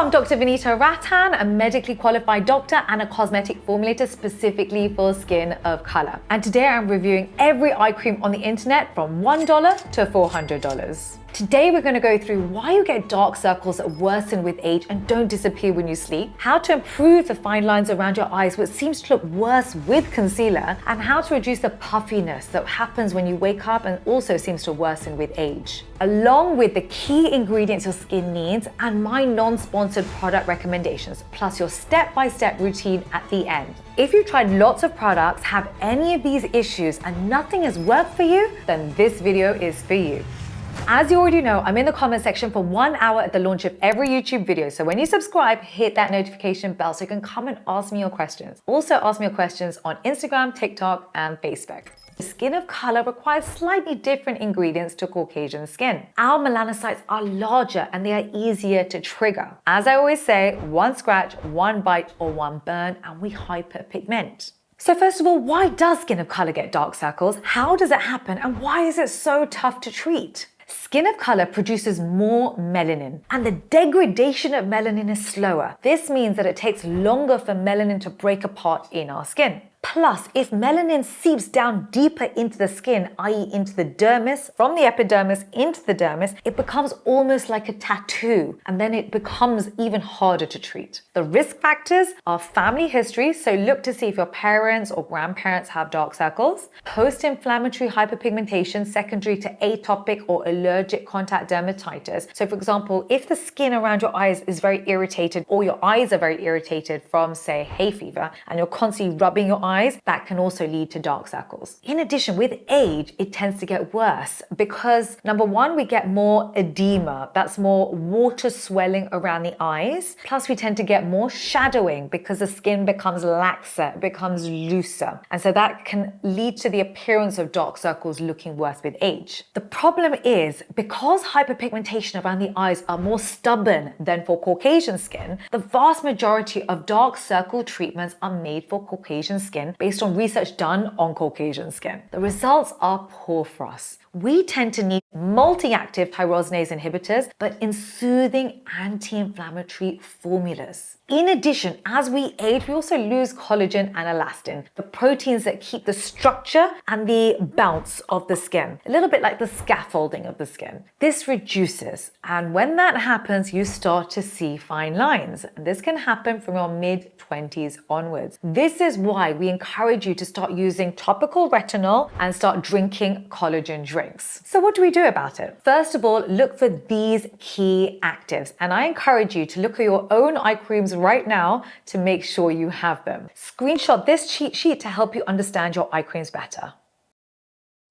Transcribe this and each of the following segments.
I'm Dr. Vanita Rattan, a medically qualified doctor and a cosmetic formulator specifically for skin of color. And today I'm reviewing every eye cream on the internet from $1 to $400. Today we're going to go through why you get dark circles that worsen with age and don't disappear when you sleep, how to improve the fine lines around your eyes which seems to look worse with concealer, and how to reduce the puffiness that happens when you wake up and also seems to worsen with age, along with the key ingredients your skin needs and my non-sponsored product recommendations, plus your step-by-step routine at the end. If you've tried lots of products, have any of these issues and nothing has worked for you, then this video is for you. As you already know, I'm in the comment section for 1 hour at the launch of every YouTube video. So when you subscribe, hit that notification bell so you can come and ask me your questions. Also ask me your questions on Instagram, TikTok, and Facebook. The skin of color requires slightly different ingredients to Caucasian skin. Our melanocytes are larger and they are easier to trigger. As I always say, one scratch, one bite, or one burn, and we hyperpigment. So first of all, why does skin of color get dark circles? How does it happen? And why is it so tough to treat? Skin of color produces more melanin, and the degradation of melanin is slower. This means that it takes longer for melanin to break apart in our skin. Plus, if melanin seeps down deeper into the skin, i.e. into the dermis, from the epidermis into the dermis, it becomes almost like a tattoo, and then it becomes even harder to treat. The risk factors are family history, so look to see if your parents or grandparents have dark circles, post-inflammatory hyperpigmentation secondary to atopic or allergic contact dermatitis. So for example, if the skin around your eyes is very irritated or your eyes are very irritated from, say, hay fever, and you're constantly rubbing your eyes, that can also lead to dark circles. In addition, with age, it tends to get worse because number one, we get more edema. That's more water swelling around the eyes. Plus, we tend to get more shadowing because the skin becomes laxer, it becomes looser. And so that can lead to the appearance of dark circles looking worse with age. The problem is because hyperpigmentation around the eyes are more stubborn than for Caucasian skin, the vast majority of dark circle treatments are made for Caucasian skin based on research done on Caucasian skin. The results are poor for us. We tend to need multi-active tyrosinase inhibitors, but in soothing anti-inflammatory formulas. In addition, as we age, we also lose collagen and elastin, the proteins that keep the structure and the bounce of the skin, a little bit like the scaffolding of the skin. This reduces, and when that happens, you start to see fine lines. And this can happen from your mid-20s onwards. This is why we encourage you to start using topical retinol and start drinking collagen drinks. So what do we do about it? First of all, look for these key actives, and I encourage you to look at your own eye creams right now to make sure you have them. Screenshot this cheat sheet to help you understand your eye creams better.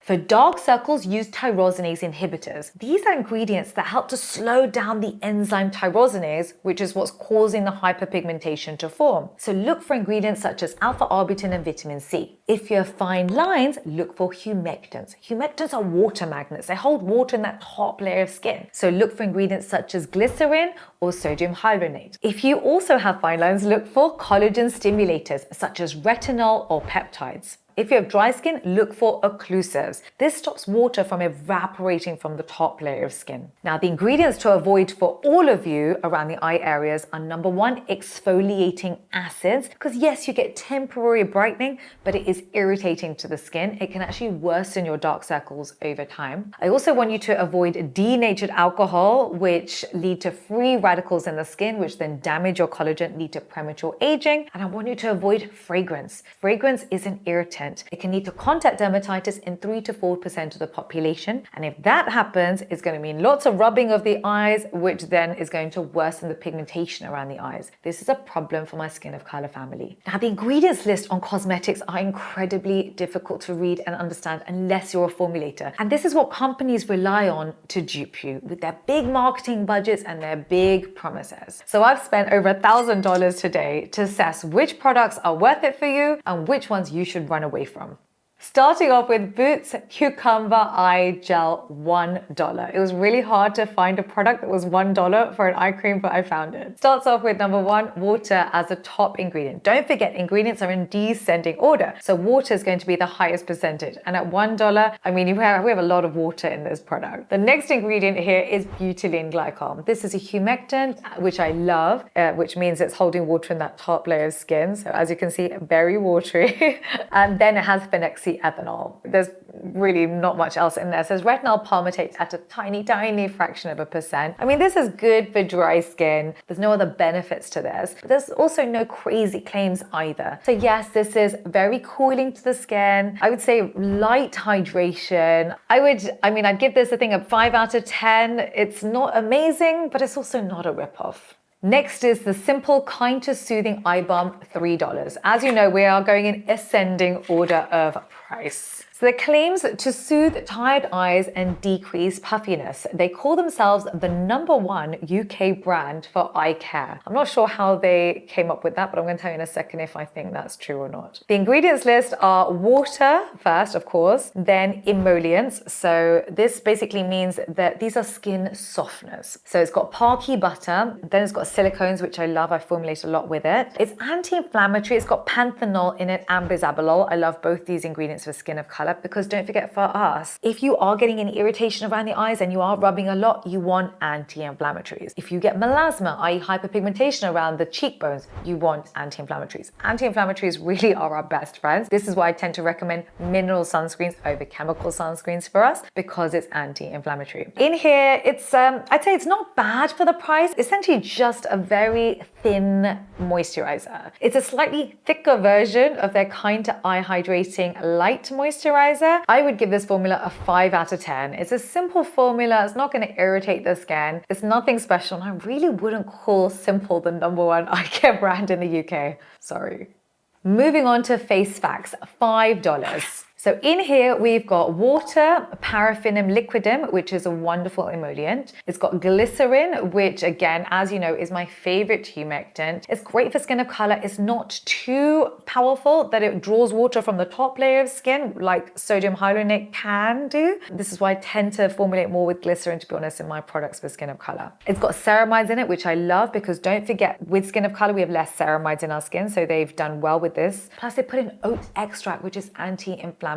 For dark circles, use tyrosinase inhibitors. These are ingredients that help to slow down the enzyme tyrosinase, which is what's causing the hyperpigmentation to form. So look for ingredients such as alpha-arbutin and vitamin C. If you have fine lines, look for humectants. Humectants are water magnets. They hold water in that top layer of skin. So look for ingredients such as glycerin or sodium hyaluronate. If you also have fine lines, look for collagen stimulators such as retinol or peptides. If you have dry skin, look for occlusives. This stops water from evaporating from the top layer of skin. Now, the ingredients to avoid for all of you around the eye areas are number one, exfoliating acids, because yes, you get temporary brightening, but it is irritating to the skin. It can actually worsen your dark circles over time. I also want you to avoid denatured alcohol, which lead to free radicals in the skin, which then damage your collagen, lead to premature aging. And I want you to avoid fragrance. Fragrance is an irritant. It can lead to contact dermatitis in 3 to 4% of the population. And if that happens, it's going to mean lots of rubbing of the eyes, which then is going to worsen the pigmentation around the eyes. This is a problem for my skin of color family. Now, the ingredients list on cosmetics are incredibly difficult to read and understand unless you're a formulator. And this is what companies rely on to dupe you with their big marketing budgets and their big promises. So I've spent over $1,000 today to assess which products are worth it for you and which ones you should run away from. Starting off with Boots Cucumber Eye Gel, $1. It was really hard to find a product that was $1 for an eye cream, but I found it. Starts off with number one, water as a top ingredient. Don't forget, ingredients are in descending order. So water is going to be the highest percentage. And at $1, I mean, we have a lot of water in this product. The next ingredient here is butylene glycol. This is a humectant, which I love, which means it's holding water in that top layer of skin. So as you can see, very watery. And then it has ethanol. There's really not much else in there. It says retinol palmitates at a tiny, tiny fraction of a percent. I mean, this is good for dry skin. There's no other benefits to this, but there's also no crazy claims either. So yes, this is very cooling to the skin. I would say light hydration. I'd give this a 5 out of 10. It's not amazing, but it's also not a ripoff. Next is the Simple Kind to Soothing Eye Balm, $3. As you know, we are going in ascending order of price. So the claims to soothe tired eyes and decrease puffiness. They call themselves the #1 UK brand for eye care. I'm not sure how they came up with that, but I'm going to tell you in a second if I think that's true or not. The ingredients list are water first, of course, then emollients. So this basically means that these are skin softeners. So it's got parky butter, then it's got silicones, which I love. I formulate a lot with it. It's anti-inflammatory. It's got panthenol in it and bisabolol. I love both these ingredients for skin of color, because don't forget, for us, if you are getting any irritation around the eyes and you are rubbing a lot, you want anti-inflammatories. If you get melasma, i.e. hyperpigmentation around the cheekbones, you want anti-inflammatories. Anti-inflammatories really are our best friends. This is why I tend to recommend mineral sunscreens over chemical sunscreens for us, because it's anti-inflammatory. In here, it's I'd say it's not bad for the price. Essentially just a very thin moisturizer. It's a slightly thicker version of their Kind to Eye Hydrating Light Moisturizer. I would give this formula a 5 out of 10. It's a simple formula. It's not going to irritate the skin. It's nothing special. And I really wouldn't call Simple the #1 eye care brand in the UK. Sorry. Moving on to Face Facts, $5. So in here, we've got water, paraffinum liquidum, which is a wonderful emollient. It's got glycerin, which again, as you know, is my favorite humectant. It's great for skin of color. It's not too powerful that it draws water from the top layer of skin like sodium hyaluronate can do. This is why I tend to formulate more with glycerin, to be honest, in my products for skin of color. It's got ceramides in it, which I love, because don't forget, with skin of color, we have less ceramides in our skin, so they've done well with this. Plus they put in oat extract, which is anti-inflammatory.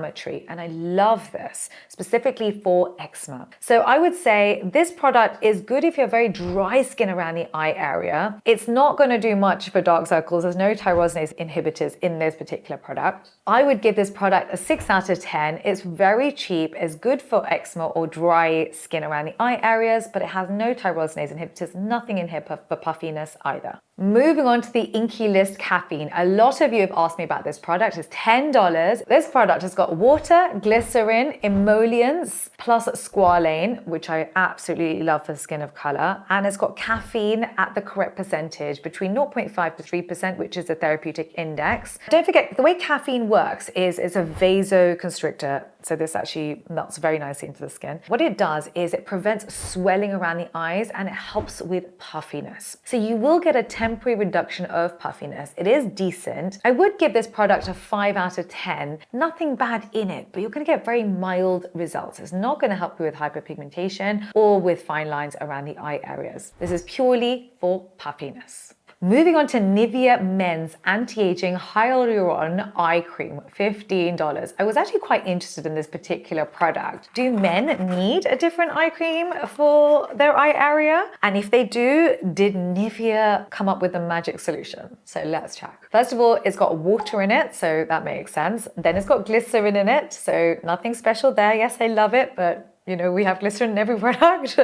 And I love this specifically for eczema. So I would say this product is good if you have very dry skin around the eye area. It's not going to do much for dark circles. There's no tyrosinase inhibitors in this particular product. I would give this product a 6 out of 10. It's very cheap. It's good for eczema or dry skin around the eye areas, but it has no tyrosinase inhibitors, nothing in here for puffiness either. Moving on to the Inky List Caffeine. A lot of you have asked me about this product. It's $10. This product has got water, glycerin, emollients, plus squalane, which I absolutely love for skin of color. And it's got caffeine at the correct percentage, between 0.5 to 3%, which is the therapeutic index. Don't forget, the way caffeine works is it's a vasoconstrictor. So this actually melts very nicely into the skin. What it does is it prevents swelling around the eyes and it helps with puffiness. So you will get a temporary reduction of puffiness. It is decent. I would give this product a 5 out of 10. Nothing bad in it, but you're going to get very mild results. It's not going to help you with hyperpigmentation or with fine lines around the eye areas. This is purely for puffiness. Moving on to Nivea Men's Anti-Aging Hyaluron Eye Cream, $15. I was actually quite interested in this particular product. Do men need a different eye cream for their eye area? And if they do, did Nivea come up with a magic solution? So let's check. First of all, it's got water in it, so that makes sense. Then it's got glycerin in it, so nothing special there. Yes, I love it, but you know, we have glycerin in every product.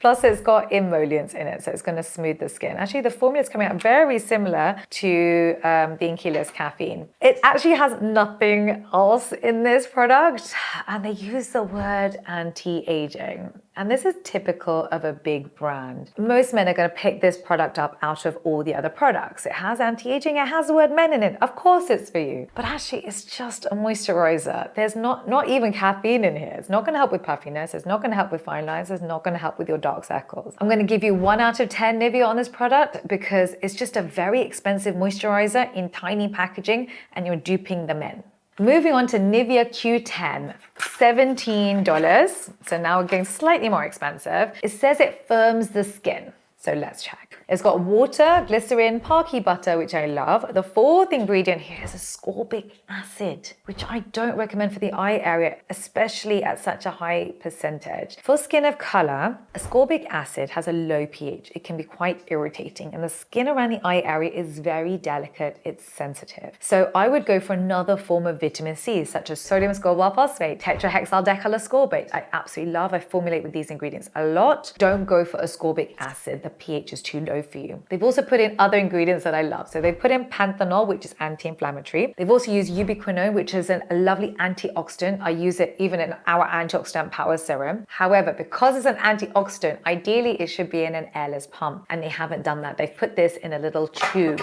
Plus it's got emollients in it, so it's going to smooth the skin. Actually, the formula is coming out very similar to the Inky List Caffeine. It actually has nothing else in this product, and they use the word anti-aging. And this is typical of a big brand. Most men are going to pick this product up out of all the other products. It has anti-aging, it has the word men in it. Of course it's for you. But actually, it's just a moisturizer. There's not even caffeine in here. It's not going to help with puffiness. It's not going to help with fine lines. It's not going to help with your dark circles. I'm going to give you 1 out of 10 Nivea on this product because it's just a very expensive moisturizer in tiny packaging and you're duping the men. Moving on to Nivea Q10, $17. So now we're getting slightly more expensive. It says it firms the skin. So let's check. It's got water, glycerin, Parky butter, which I love. The fourth ingredient here is ascorbic acid, which I don't recommend for the eye area, especially at such a high percentage. For skin of color, ascorbic acid has a low pH. It can be quite irritating, and the skin around the eye area is very delicate. It's sensitive. So I would go for another form of vitamin C, such as sodium ascorbyl phosphate, tetrahexyldecylascorbate. I absolutely love. I formulate with these ingredients a lot. Don't go for ascorbic acid. The pH is too low for you. They've also put in other ingredients that I love. So they've put in panthenol, which is anti-inflammatory. They've also used ubiquinone, which is a lovely antioxidant. I use it even in our antioxidant power serum. However, because it's an antioxidant, ideally it should be in an airless pump, and they haven't done that. They've put this in a little tube.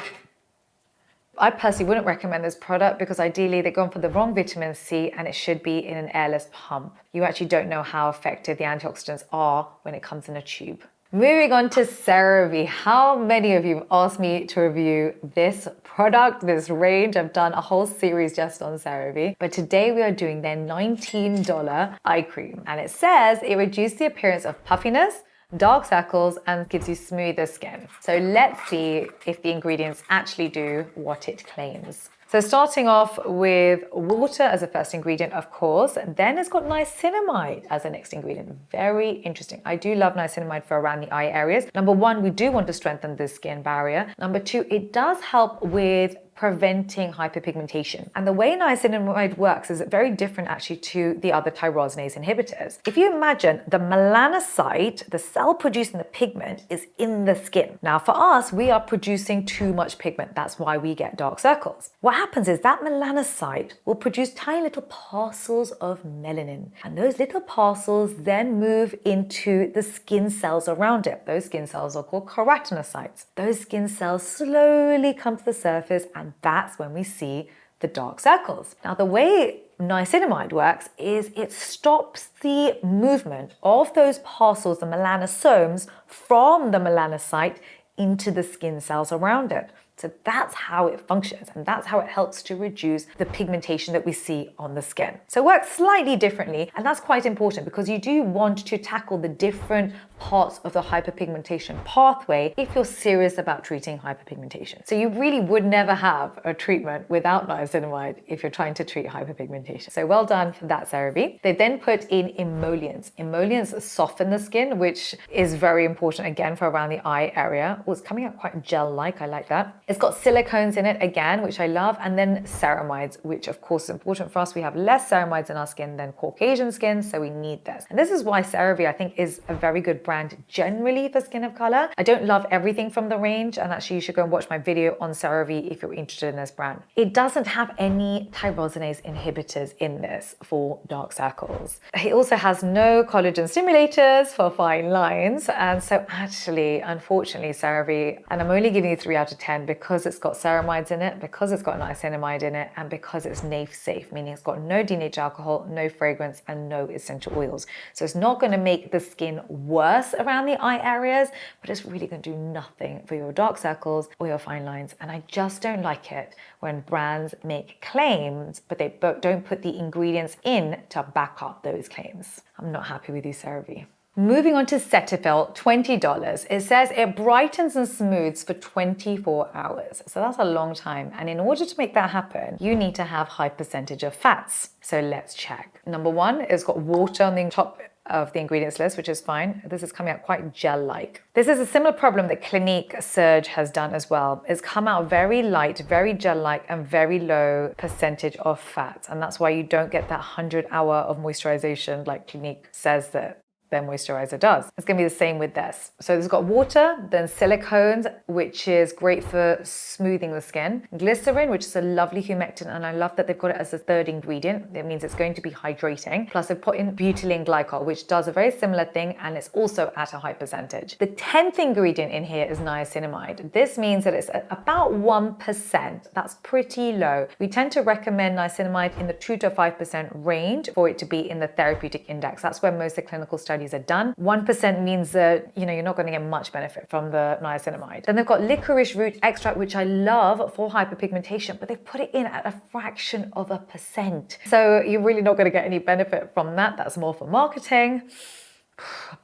I personally wouldn't recommend this product because ideally they've gone for the wrong vitamin C and it should be in an airless pump. You actually don't know how effective the antioxidants are when it comes in a tube. Moving on to CeraVe. How many of you have asked me to review this product, this range? I've done a whole series just on CeraVe, but today we are doing their $19 eye cream. And it says it reduces the appearance of puffiness, dark circles, and gives you smoother skin. So let's see if the ingredients actually do what it claims. So starting off with water as a first ingredient, of course, then it's got niacinamide as a next ingredient. Very interesting. I do love niacinamide for around the eye areas. Number one, we do want to strengthen the skin barrier. Number two, it does help with preventing hyperpigmentation. And the way niacinamide works is very different actually to the other tyrosinase inhibitors. If you imagine the melanocyte, the cell producing the pigment, is in the skin. Now for us, we are producing too much pigment. That's why we get dark circles. What happens is that melanocyte will produce tiny little parcels of melanin. And those little parcels then move into the skin cells around it. Those skin cells are called keratinocytes. Those skin cells slowly come to the surface, and that's when we see the dark circles. Now, the way niacinamide works is it stops the movement of those parcels, the melanosomes, from the melanocyte into the skin cells around it. So that's how it functions, and that's how it helps to reduce the pigmentation that we see on the skin. So it works slightly differently, and that's quite important because you do want to tackle the different parts of the hyperpigmentation pathway if you're serious about treating hyperpigmentation. So you really would never have a treatment without niacinamide if you're trying to treat hyperpigmentation. So well done for that, CeraVe. They then put in emollients. Emollients soften the skin, which is very important again for around the eye area. Oh, it's coming out quite gel-like. I like that. It's got silicones in it again, which I love, and then ceramides, which of course is important for us. We have less ceramides in our skin than Caucasian skin, so we need this. And this is why CeraVe, I think, is a very good brand generally for skin of color. I don't love everything from the range, and actually you should go and watch my video on CeraVe if you're interested in this brand. It doesn't have any tyrosinase inhibitors in this for dark circles. It also has no collagen stimulators for fine lines, and so actually, unfortunately, CeraVe, and I'm only giving you 3 out of 10 because it's got ceramides in it, because it's got niacinamide in it, and because it's NAF safe, meaning it's got no denatured alcohol, no fragrance, and no essential oils. So it's not going to make the skin worse around the eye areas, but it's really going to do nothing for your dark circles or your fine lines. And I just don't like it when brands make claims, but they don't put the ingredients in to back up those claims. I'm not happy with you, CeraVe. Moving on to Cetaphil, $20. It says it brightens and smooths for 24 hours. So that's a long time. And in order to make that happen, you need to have high percentage of fats. So let's check. Number one, it's got water on the top of the ingredients list, which is fine. This is coming out quite gel-like. This is a similar problem that Clinique Surge has done as well. It's come out very light, very gel-like, and very low percentage of fat. And that's why you don't get that 100-hour of moisturization like Clinique says that their moisturizer does. It's gonna be the same with this. So it's got water, then silicones, which is great for smoothing the skin. Glycerin, which is a lovely humectant, and I love that they've got it as a third ingredient. It means it's going to be hydrating. Plus they've put in butylene glycol, which does a very similar thing, and it's also at a high percentage. The 10th ingredient in here is niacinamide. This means that it's at about 1%. That's pretty low. We tend to recommend niacinamide in the 2 to 5% range for it to be in the therapeutic index. That's where most of the clinical studies studies are done. 1% means that, you're not going to get much benefit from the niacinamide. Then they've got licorice root extract, which I love for hyperpigmentation, but they've put it in at a fraction of a percent. So you're really not going to get any benefit from that. That's more for marketing.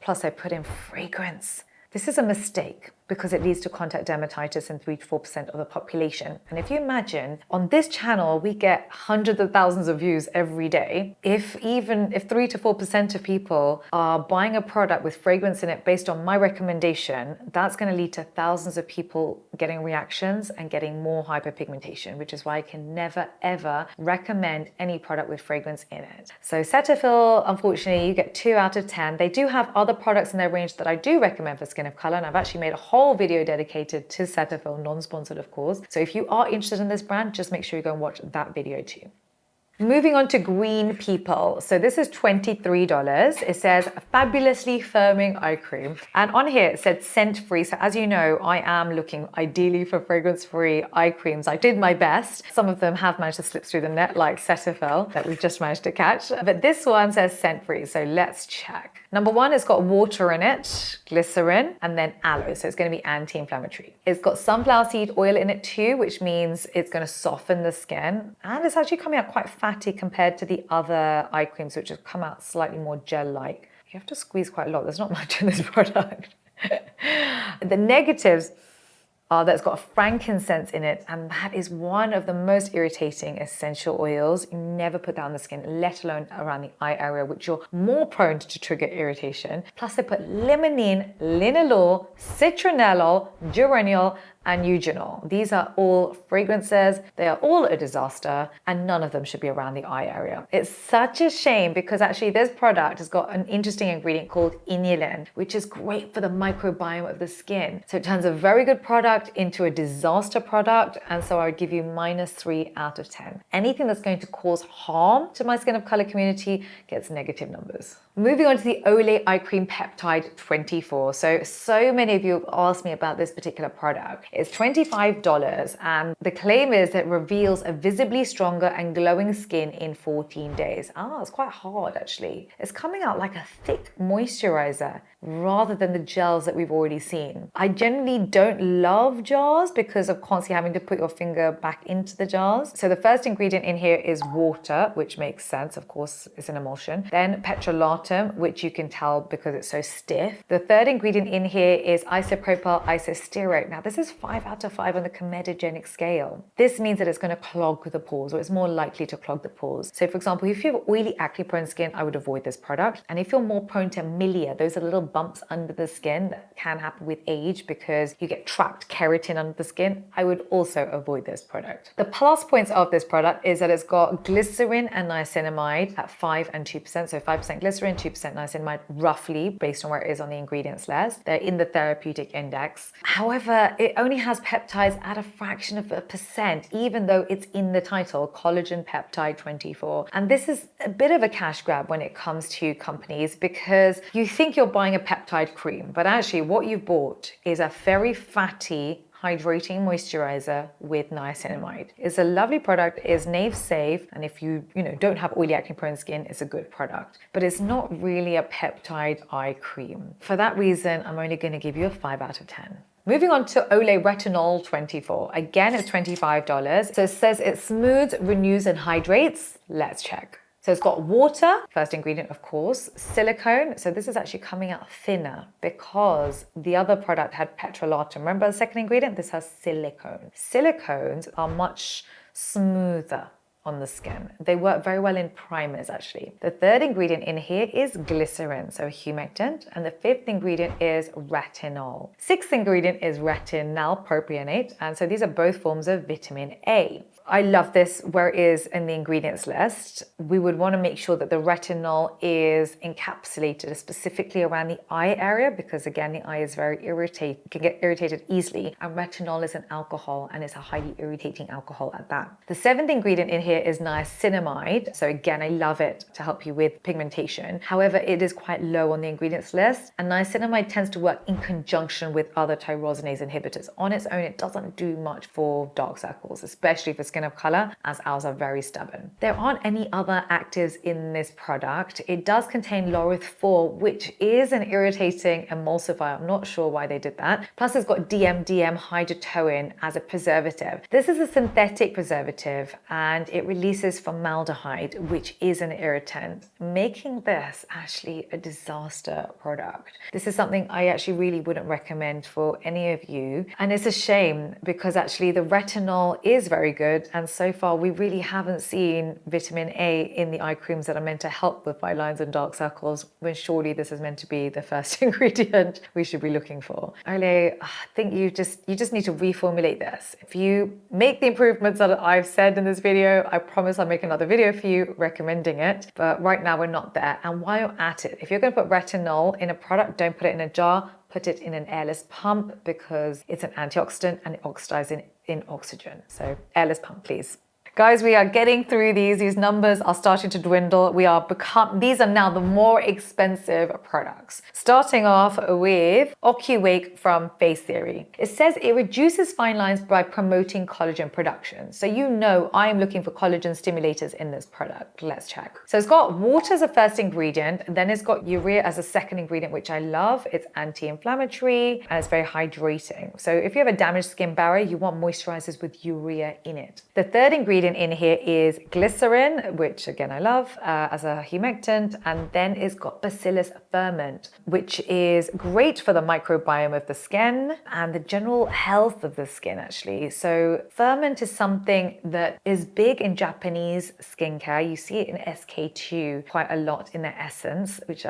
Plus they put in fragrance. This is a mistake because it leads to contact dermatitis in 3 to 4% of the population. And if you imagine, on this channel, we get hundreds of thousands of views every day. If 3 to 4% of people are buying a product with fragrance in it based on my recommendation, that's going to lead to thousands of people getting reactions and getting more hyperpigmentation, which is why I can never, ever recommend any product with fragrance in it. So Cetaphil, unfortunately, you get 2 out of 10. They do have other products in their range that I do recommend for skin of color, and I've actually made a whole video dedicated to Cetaphil, non-sponsored of course. So if you are interested in this brand, just make sure you go and watch that video too. Moving on to Green People. So this is $23. It says fabulously firming eye cream. And on here it said scent free. So as you know, I am looking ideally for fragrance free eye creams. I did my best. Some of them have managed to slip through the net like Cetaphil that we've just managed to catch. But this one says scent free. So let's check. Number 1, it's got water in it, glycerin, and then aloe. So it's going to be anti-inflammatory. It's got sunflower seed oil in it too, which means it's going to soften the skin. And it's actually coming out quite fatty compared to the other eye creams, which have come out slightly more gel-like. You have to squeeze quite a lot. There's not much in this product. The negatives are that it's got frankincense in it, and that is one of the most irritating essential oils. You never put that on the skin, let alone around the eye area, which you're more prone to trigger irritation. Plus they put limonene, linalool, citronellol, geraniol, and eugenol. These are all fragrances. They are all a disaster, and none of them should be around the eye area. It's such a shame because actually this product has got an interesting ingredient called inulin, which is great for the microbiome of the skin. So it turns a very good product into a disaster product, and so I would give you -3 out of 10. Anything that's going to cause harm to my skin of color community gets negative numbers. Moving on to the Olay Eye Cream Peptide 24. So many of you have asked me about this particular product. It's $25, and the claim is that it reveals a visibly stronger and glowing skin in 14 days. It's quite hard actually. It's coming out like a thick moisturizer rather than the gels that we've already seen. I generally don't love jars because of constantly having to put your finger back into the jars. So the first ingredient in here is water, which makes sense, of course, it's an emulsion. Then petrolatum, which you can tell because it's so stiff. The third ingredient in here is isopropyl isostearate. Now this is 5 out of 5 on the comedogenic scale. This means that it's going to clog the pores, or it's more likely to clog the pores. So for example, if you have oily acne prone skin, I would avoid this product. And if you're more prone to milia, those are little bumps under the skin that can happen with age because you get trapped keratin under the skin, I would also avoid this product. The plus points of this product is that it's got glycerin and niacinamide at 5 and 2%. So 5% glycerin, 2% niacinamide, roughly based on where it is on the ingredients list. They're in the therapeutic index. However, it only has peptides at a fraction of a percent, even though it's in the title, Collagen Peptide 24. And this is a bit of a cash grab when it comes to companies because you think you're buying a peptide cream, but actually what you've bought is a very fatty hydrating moisturizer with niacinamide. It's a lovely product, it's NAVE safe, and if you don't have oily acne prone skin, it's a good product. But it's not really a peptide eye cream. For that reason, I'm only going to give you a 5 out of 10. Moving on to Olay Retinol 24. Again, it's $25. So it says it smooths, renews, and hydrates. Let's check. So it's got water, first ingredient of course, silicone. So this is actually coming out thinner because the other product had petrolatum. Remember the second ingredient? This has silicone. Silicones are much smoother on the skin. They work very well in primers actually. The third ingredient in here is glycerin, so humectant, and the fifth ingredient is retinol. Sixth ingredient is retinol propionate, and so these are both forms of vitamin A. I love this where it is in the ingredients list. We would want to make sure that the retinol is encapsulated specifically around the eye area because again, the eye is very irritated, can get irritated easily, and retinol is an alcohol and it's a highly irritating alcohol at that. The seventh ingredient in here is niacinamide. So again, I love it to help you with pigmentation. However, it is quite low on the ingredients list, and niacinamide tends to work in conjunction with other tyrosinase inhibitors. On its own, it doesn't do much for dark circles, especially for skin of color, as ours are very stubborn. There aren't any other actives in this product. It does contain laureth-4, which is an irritating emulsifier. I'm not sure why they did that. Plus it's got DMDM hydrotoin as a preservative. This is a synthetic preservative and it releases formaldehyde, which is an irritant, making this actually a disaster product. This is something I actually really wouldn't recommend for any of you. And it's a shame because actually the retinol is very good. And so far we really haven't seen vitamin A in the eye creams that are meant to help with fine lines and dark circles, when surely this is meant to be the first ingredient we should be looking for. Olay, I think you just need to reformulate this. If you make the improvements that I've said in this video, I promise I'll make another video for you recommending it. But right now we're not there. And while you're at it, if you're going to put retinol in a product, don't put it in a jar, put it in an airless pump because it's an antioxidant and it oxidizes in oxygen. So airless pump, please. Guys, we are getting through these. These numbers are starting to dwindle. These are now the more expensive products. Starting off with OcuWake from Face Theory. It says it reduces fine lines by promoting collagen production. So you know I'm looking for collagen stimulators in this product. Let's check. So it's got water as a first ingredient, then it's got urea as a second ingredient, which I love. It's anti-inflammatory and it's very hydrating. So if you have a damaged skin barrier, you want moisturizers with urea in it. The third ingredient in here is glycerin, which again I love as a humectant, and then it's got bacillus ferment, which is great for the microbiome of the skin and the general health of the skin actually. So ferment is something that is big in Japanese skincare. You see it in SK2 quite a lot in their essence, which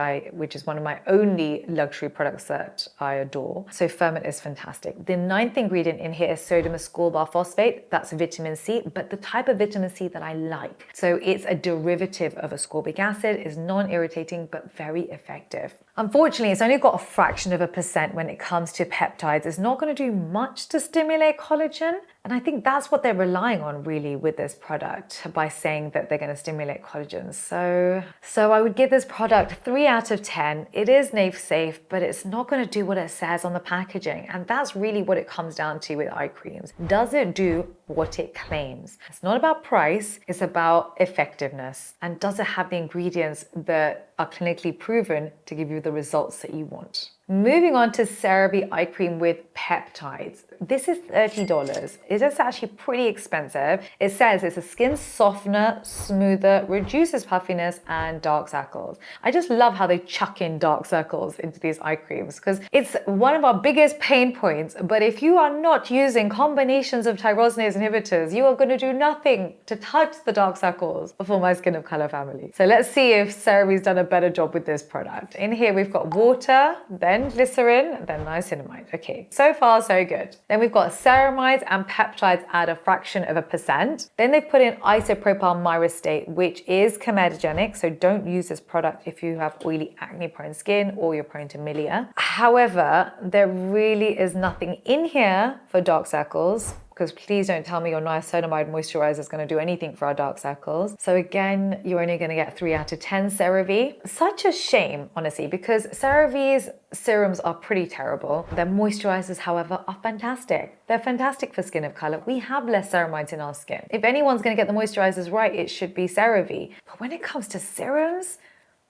is one of my only luxury products that I adore. So ferment is fantastic. The ninth ingredient in here is sodium ascorbate phosphate. That's vitamin C, but the type of vitamin C that I like. So it's a derivative of ascorbic acid, is non-irritating but very effective. Unfortunately, it's only got a fraction of a percent when it comes to peptides. It's not going to do much to stimulate collagen. And I think that's what they're relying on really with this product by saying that they're going to stimulate collagen. So I would give this product 3 out of 10. It is safe, but it's not going to do what it says on the packaging. And that's really what it comes down to with eye creams. Does it do what it claims? It's not about price, it's about effectiveness. And does it have the ingredients that are clinically proven to give you the results that you want? Moving on to CeraVe eye cream with peptides. This is $30. It is actually pretty expensive. It says it's a skin softener, smoother, reduces puffiness and dark circles. I just love how they chuck in dark circles into these eye creams because it's one of our biggest pain points. But if you are not using combinations of tyrosinase inhibitors, you are going to do nothing to touch the dark circles for my skin of color family. So let's see if CeraVe's done a better job with this product. In here we've got water, then glycerin, then niacinamide. Okay, so far so good. Then we've got ceramides and peptides at a fraction of a percent. Then they've put in isopropyl myristate, which is comedogenic, so don't use this product if you have oily acne prone skin or you're prone to milia. However, there really is nothing in here for dark circles, because please don't tell me your niacinamide moisturizer is going to do anything for our dark circles. So again, you're only going to get 3 out of 10 CeraVe. Such a shame, honestly, because CeraVe's serums are pretty terrible. Their moisturizers, however, are fantastic. They're fantastic for skin of color. We have less ceramides in our skin. If anyone's going to get the moisturizers right, it should be CeraVe. But when it comes to serums,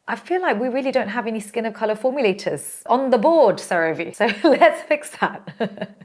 I feel like we really don't have any skin of color formulators on the board, CeraVe. So let's fix that.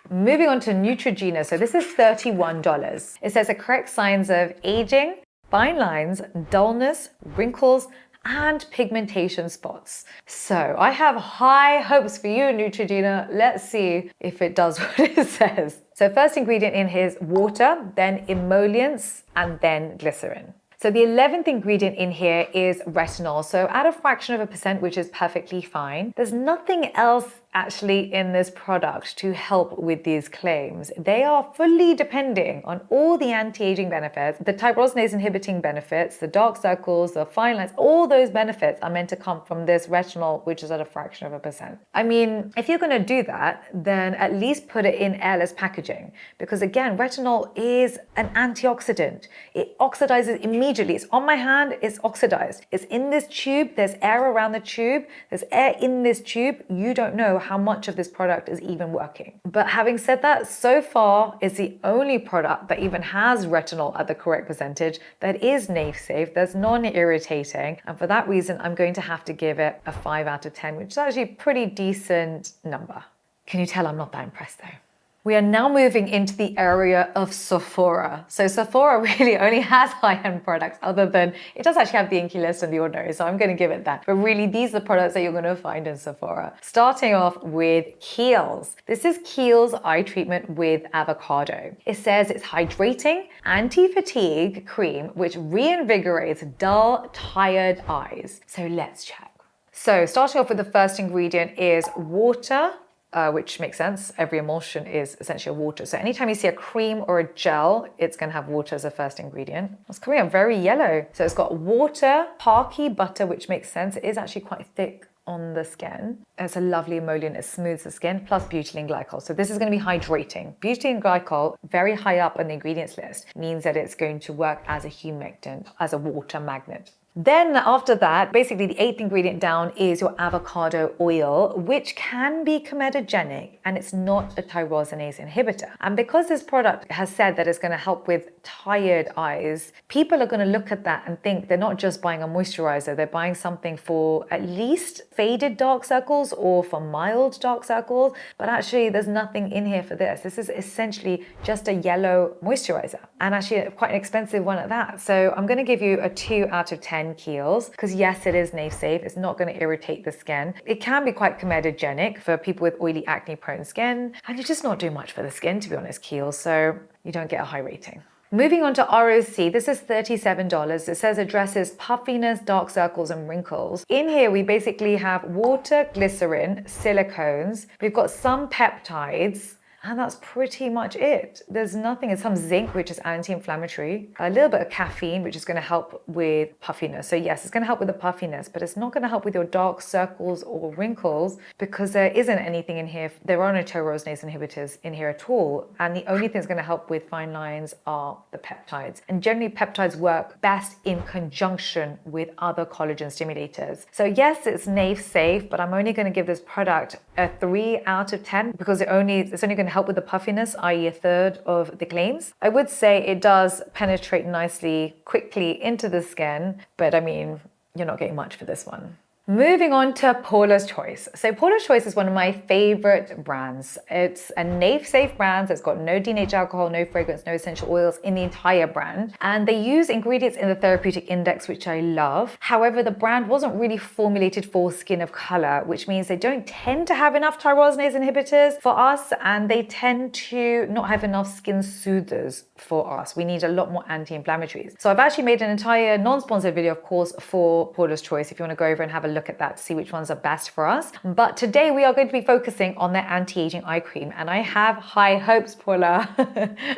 Moving on to Neutrogena. So this is $31. It says it corrects signs of aging, fine lines, dullness, wrinkles, and pigmentation spots. So I have high hopes for you, Neutrogena. Let's see if it does what it says. So first ingredient in here is water, then emollients, and then glycerin. So the 11th ingredient in here is retinol. So at a fraction of a percent, which is perfectly fine. There's nothing else actually in this product to help with these claims. They are fully depending on all the anti-aging benefits, the tyrosinase inhibiting benefits, the dark circles, the fine lines, all those benefits are meant to come from this retinol, which is at a fraction of a percent. I mean, if you're going to do that, then at least put it in airless packaging, because again, retinol is an antioxidant. It oxidizes immediately. It's on my hand, it's oxidized. It's in this tube, there's air around the tube, there's air in this tube. You don't know how much of this product is even working. But having said that, so far it's the only product that even has retinol at the correct percentage, that is nail safe, that's non-irritating. And for that reason, I'm going to have to give it a 5 out of 10, which is actually a pretty decent number. Can you tell I'm not that impressed though? We are now moving into the area of Sephora. So Sephora really only has high-end products, other than it does actually have the Inky List and the Ordinary, so I'm going to give it that. But really, these are the products that you're going to find in Sephora. Starting off with Kiehl's. This is Kiehl's eye treatment with avocado. It says it's hydrating, anti-fatigue cream, which reinvigorates dull, tired eyes. So let's check. So starting off with the first ingredient is water, which makes sense. Every emulsion is essentially water. So anytime you see a cream or a gel, it's going to have water as a first ingredient. It's coming out very yellow. So it's got water, parky butter, which makes sense. It is actually quite thick on the skin. It's a lovely emollient, it smooths the skin, plus butylene glycol. So this is going to be hydrating. Butylene glycol, very high up on the ingredients list, means that it's going to work as a humectant, as a water magnet. Then after that, basically the 8th ingredient down is your avocado oil, which can be comedogenic, and it's not a tyrosinase inhibitor. And because this product has said that it's going to help with tired eyes, people are going to look at that and think they're not just buying a moisturizer, they're buying something for at least faded dark circles or for mild dark circles. But actually there's nothing in here for this. This is essentially just a yellow moisturizer, and actually quite an expensive one at that. So I'm going to give you a 2 out of 10 Kiehl's, because yes, it is nail safe. It's not going to irritate the skin. It can be quite comedogenic for people with oily, acne prone skin, and you're just not doing much for the skin, to be honest, Kiehl's, so you don't get a high rating. Moving on to ROC, this is $37. It says addresses puffiness, dark circles, and wrinkles. In here, we basically have water, glycerin, silicones. We've got some peptides, and that's pretty much it. There's nothing. It's some zinc, which is anti-inflammatory, a little bit of caffeine, which is going to help with puffiness. So yes, it's going to help with the puffiness, but it's not going to help with your dark circles or wrinkles, because there isn't anything in here. There are no tyrosinase inhibitors in here at all. And the only thing that's going to help with fine lines are the peptides. And generally peptides work best in conjunction with other collagen stimulators. So yes, it's nail safe, but I'm only going to give this product a 3 out of 10 because it's only going to help with the puffiness, i.e. a third of the claims. I would say it does penetrate nicely, quickly into the skin, but I mean, you're not getting much for this one. Moving on to Paula's Choice. So Paula's Choice is one of my favorite brands. It's a nail-safe brand. So it's got no denatured alcohol, no fragrance, no essential oils in the entire brand. And they use ingredients in the therapeutic index, which I love. However, the brand wasn't really formulated for skin of color, which means they don't tend to have enough tyrosinase inhibitors for us, and they tend to not have enough skin soothers for us. We need a lot more anti-inflammatories. So I've actually made an entire non-sponsored video, of course, for Paula's Choice, if you want to go over and have a look at that to see which ones are best for us. But today we are going to be focusing on their anti-aging eye cream, and I have high hopes, Paula.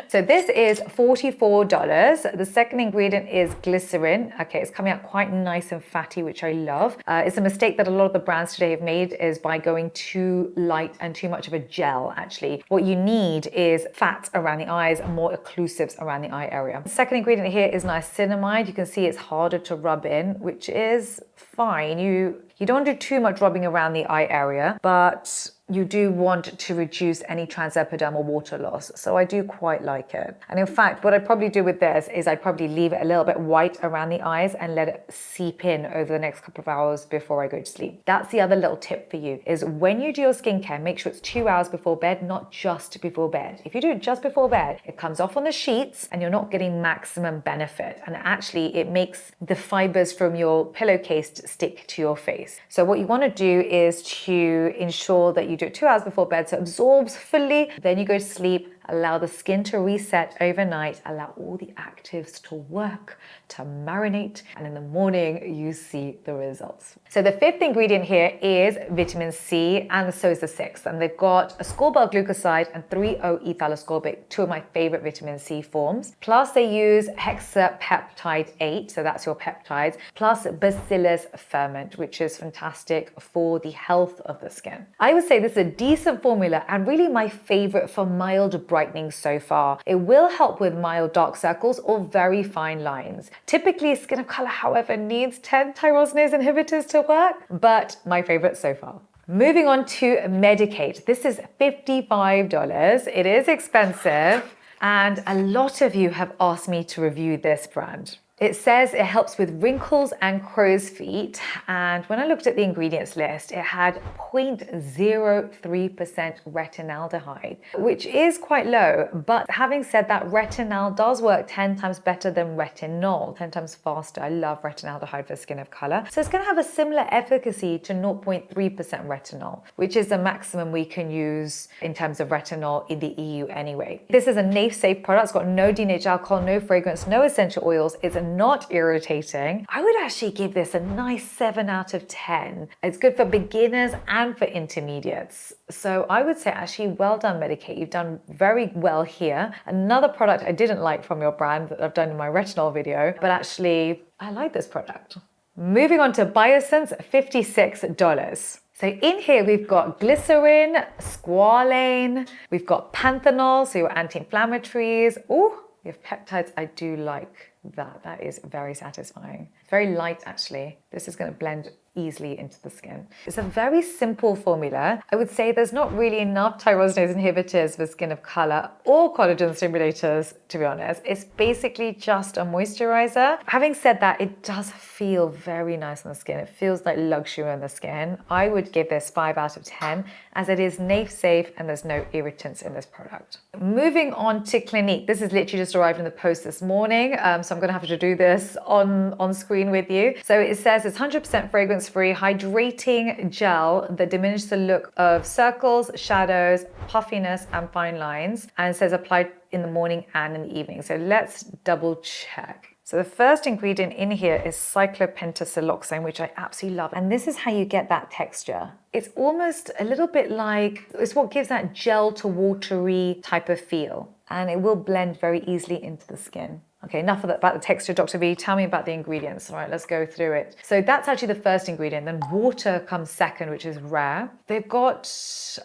So this is $44. The second ingredient is glycerin. Okay, it's coming out quite nice and fatty, which I love. It's a mistake that a lot of the brands today have made, is by going too light and too much of a gel, actually. What you need is fat around the eyes and more occlusives around the eye area. The second ingredient here is niacinamide. You can see it's harder to rub in, which is fine. You don't do too much rubbing around the eye area, but you do want to reduce any transepidermal water loss. So I do quite like it. And in fact, what I'd probably do with this is I'd probably leave it a little bit white around the eyes and let it seep in over the next couple of hours before I go to sleep. That's the other little tip for you, is when you do your skincare, make sure it's 2 hours before bed, not just before bed. If you do it just before bed, it comes off on the sheets and you're not getting maximum benefit. And actually it makes the fibers from your pillowcase stick to your face. So what you want to do is to ensure that you do it 2 hours before bed so it absorbs fully. Then you go to sleep, allow the skin to reset overnight, allow all the actives to work, to marinate, and in the morning you see the results. So the fifth ingredient here is vitamin C, and so is the sixth. And they've got ascorbyl glucoside and 3-O-ethyl-ascorbic, two of my favorite vitamin C forms. Plus they use hexapeptide 8, so that's your peptides, plus bacillus ferment, which is fantastic for the health of the skin. I would say this is a decent formula and really my favorite for mild brightening so far. It will help with mild dark circles or very fine lines. Typically, skin of color, however, needs 10 tyrosinase inhibitors to work, but my favorite so far. Moving on to Medicate. This is $55. It is expensive, and a lot of you have asked me to review this brand. It says it helps with wrinkles and crow's feet, and when I looked at the ingredients list, it had 0.03% retinaldehyde, which is quite low. But having said that, retinol does work 10 times better than retinol, 10 times faster. I love retinaldehyde for skin of color. So it's going to have a similar efficacy to 0.3% retinol, which is the maximum we can use in terms of retinol in the EU anyway. This is a safe product. It's got no denatured alcohol, no fragrance, no essential oils. It's not irritating. I would actually give this a nice 7 out of 10. It's good for beginners and for intermediates. So I would say actually well done, Medicate. You've done very well here. Another product I didn't like from your brand that I've done in my retinol video, but actually I like this product. Moving on to Biosense, $56. So in here, we've got glycerin, squalane, we've got panthenol, so your anti-inflammatories. Oh, you have peptides. I do like that. That is very satisfying. Very light, actually. This is going to blend easily into the skin. It's a very simple formula. I would say there's not really enough tyrosinase inhibitors for skin of color or collagen stimulators, to be honest. It's basically just a moisturizer. Having said that, it does feel very nice on the skin. It feels like luxury on the skin. I would give this 5 out of 10 as it is safe and there's no irritants in this product. Moving on to Clinique. This is literally just arrived in the post this morning, so I'm going to have to do this on screen with you. So it says it's 100% fragrance-free hydrating gel that diminishes the look of circles, shadows, puffiness, and fine lines. And it says applied in the morning and in the evening. So let's double check. So the first ingredient in here is cyclopentasiloxane, which I absolutely love. And this is how you get that texture. It's almost a little bit like, it's what gives that gel to watery type of feel. And it will blend very easily into the skin. Okay, enough of that about the texture, Dr. V. Tell me about the ingredients. All right, let's go through it. So that's actually the first ingredient. Then water comes second, which is rare. They've got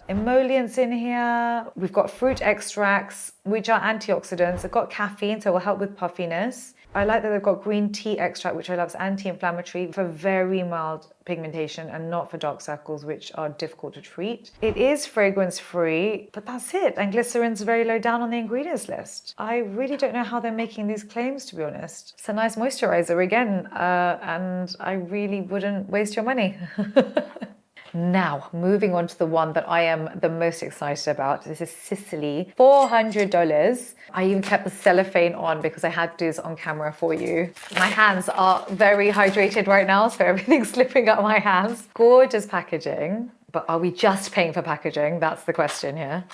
emollients in here. We've got fruit extracts, which are antioxidants. They've got caffeine, so it will help with puffiness. I like that they've got green tea extract, which I love is anti-inflammatory for very mild pigmentation and not for dark circles, which are difficult to treat. It is fragrance-free, but that's it. And glycerin's very low down on the ingredients list. I really don't know how they're making these claims, to be honest. It's a nice moisturizer again, and I really wouldn't waste your money. Now, moving on to the one that I am the most excited about. This is Sicily, $400. I even kept the cellophane on because I had to do this on camera for you. My hands are very hydrated right now, so everything's slipping out of my hands. Gorgeous packaging, but are we just paying for packaging? That's the question here.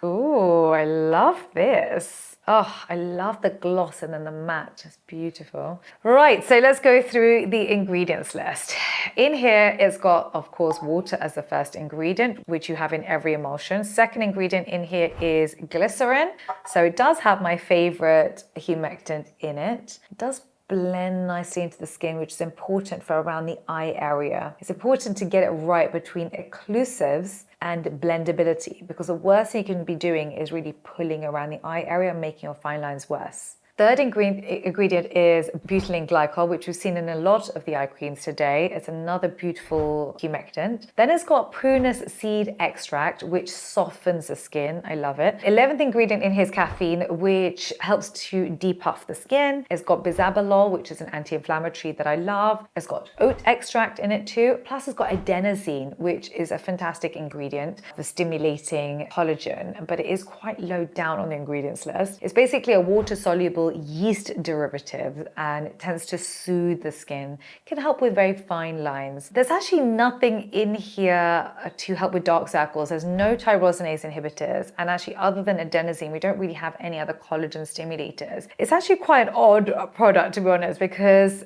Ooh, I love this. Oh, I love the gloss and then the matte, just beautiful. Right, so let's go through the ingredients list. In here, it's got, of course, water as the first ingredient, which you have in every emulsion. Second ingredient in here is glycerin. So it does have my favorite humectant in it. It does blend nicely into the skin, which is important for around the eye area. It's important to get it right between occlusives and blendability, because the worst thing you can be doing is really pulling around the eye area and making your fine lines worse. Third ingredient is butylene glycol, which we've seen in a lot of the eye creams today. It's another beautiful humectant. Then it's got prunus seed extract, which softens the skin. I love it. 11th ingredient in here is caffeine, which helps to depuff the skin. It's got bisabolol, which is an anti-inflammatory that I love. It's got oat extract in it too. Plus it's got adenosine, which is a fantastic ingredient for stimulating collagen, but it is quite low down on the ingredients list. It's basically a water-soluble yeast derivative, and it tends to soothe the skin. It can help with very fine lines. There's actually nothing in here to help with dark circles. There's no tyrosinase inhibitors, and actually other than adenosine, we don't really have any other collagen stimulators. It's actually quite an odd product, to be honest, because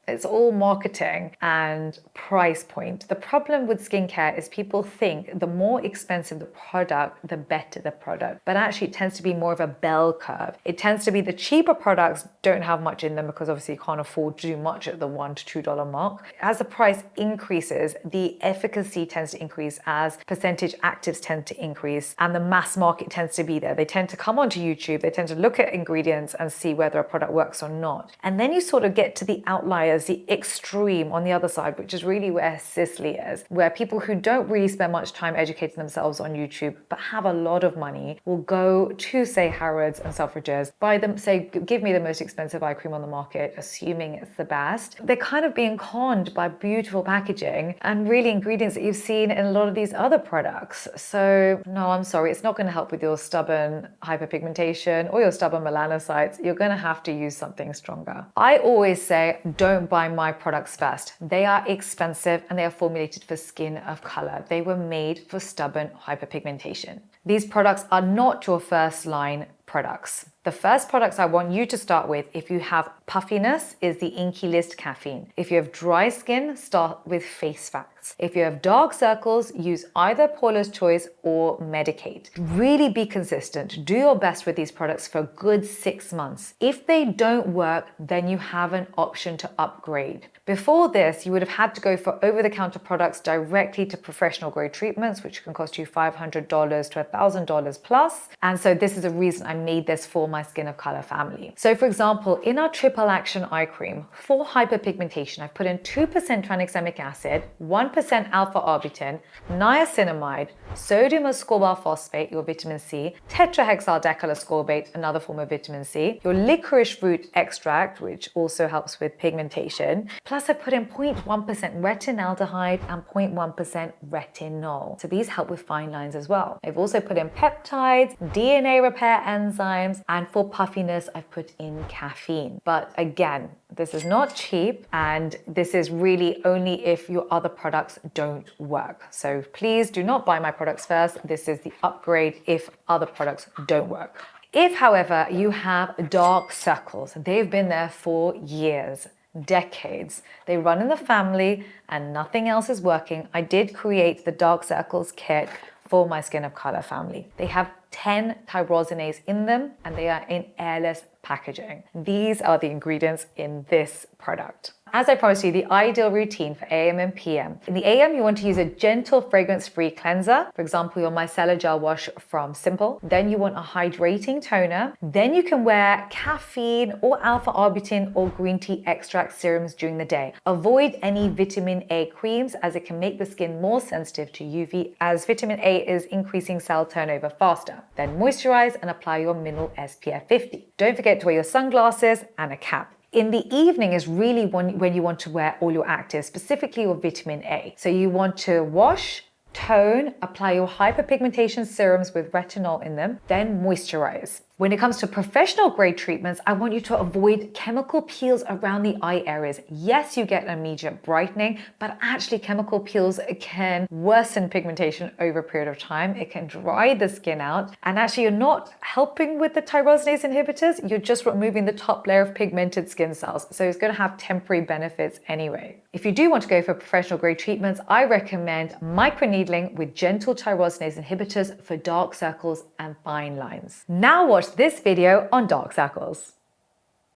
it's all marketing and price point. The problem with skincare is people think the more expensive the product, the better the product. But actually it tends to be more of a bell curve. It tends to be the cheaper products don't have much in them because obviously you can't afford to do much at the $1 to $2 mark. As the price increases, the efficacy tends to increase as percentage actives tend to increase, and the mass market tends to be there. They tend to come onto YouTube, they tend to look at ingredients and see whether a product works or not. And then you sort of get to the outliers there's the extreme on the other side, which is really where Cicely is, where people who don't really spend much time educating themselves on YouTube but have a lot of money will go to, say, Harrods and Selfridges, buy them, say, give me the most expensive eye cream on the market, assuming it's the best. They're kind of being conned by beautiful packaging and really ingredients that you've seen in a lot of these other products. So no, I'm sorry, it's not going to help with your stubborn hyperpigmentation or your stubborn melanocytes. You're going to have to use something stronger. I always say, don't buy my products first. They are expensive and they are formulated for skin of color. They were made for stubborn hyperpigmentation. These products are not your first line products. The first products I want you to start with, if you have puffiness, is the Inky List Caffeine. If you have dry skin, start with Face Facts. If you have dark circles, use either Paula's Choice or Medicate. Really be consistent. Do your best with these products for a good 6 months. If they don't work, then you have an option to upgrade. Before this, you would have had to go for over-the-counter products directly to professional grade treatments, which can cost you $500 to $1,000 plus. And so this is a reason I made this for my skin of color family. So for example, in our triple action eye cream for hyperpigmentation, I've put in 2% tranexamic acid, 1% alpha-arbutin, niacinamide, sodium ascorbate phosphate, your vitamin C, tetrahexyl decaloscorbate, another form of vitamin C, your licorice root extract, which also helps with pigmentation. Plus I put in 0.1% retinaldehyde and 0.1% retinol. So these help with fine lines as well. I've also put in peptides, DNA repair enzymes, and for puffiness, I've put in caffeine. But again, this is not cheap, and this is really only if your other products don't work. So please do not buy my products first. This is the upgrade if other products don't work. If, however, you have dark circles, they've been there for years, decades, they run in the family and nothing else is working, I did create the Dark Circles kit for my skin of color family. They have 10 tyrosinase in them and they are in airless packaging. These are the ingredients in this product. As I promised you, the ideal routine for AM and PM. In the AM, you want to use a gentle fragrance-free cleanser. For example, your micellar gel wash from Simple. Then you want a hydrating toner. Then you can wear caffeine or alpha-arbutin or green tea extract serums during the day. Avoid any vitamin A creams as it can make the skin more sensitive to UV, as vitamin A is increasing cell turnover faster. Then moisturize and apply your mineral SPF 50. Don't forget to wear your sunglasses and a cap. In the evening is really when you want to wear all your actives, specifically your vitamin A. So you want to wash, tone, apply your hyperpigmentation serums with retinol in them, then moisturize. When it comes to professional grade treatments, I want you to avoid chemical peels around the eye areas. Yes, you get immediate brightening, but actually chemical peels can worsen pigmentation over a period of time. It can dry the skin out, and actually you're not helping with the tyrosinase inhibitors, you're just removing the top layer of pigmented skin cells. So it's going to have temporary benefits anyway. If you do want to go for professional grade treatments, I recommend microneedling with gentle tyrosinase inhibitors for dark circles and fine lines. Now watch this video on dark circles.